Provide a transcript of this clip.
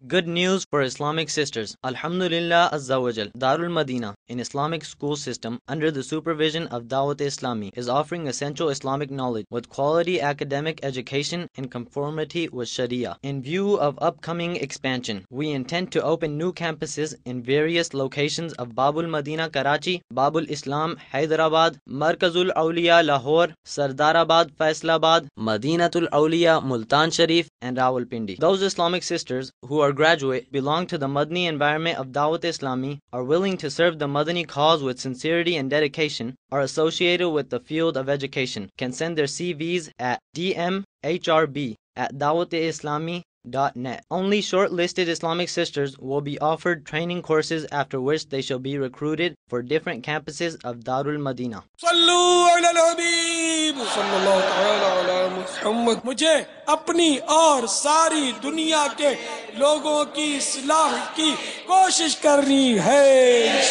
Good news for Islamic sisters. Alhamdulillah Azza wa Jal. Darul Madina, an Islamic school system under the supervision of Dawat-e-Islami, is offering essential Islamic knowledge with quality academic education in conformity with Sharia. In view of upcoming expansion, we intend to open new campuses in various locations of Babul Madina Karachi, Babul Islam Hyderabad, Markazul Awliya Lahore, Sardarabad Faisalabad, Madinatul Awliya Multan Sharif, and Rawalpindi. Those Islamic sisters who are graduate, belong to the Madani environment of Dawat Islami, are willing to serve the Madani cause with sincerity and dedication, are associated with the field of education, can send their CVs at dmhrb@dawatislami.net. Only shortlisted Islamic sisters will be offered training courses, after which they shall be recruited for different campuses of Darul Madina. मुझे अपनी और सारी दुनिया के लोगों की इस्लाह की कोशिश करनी है।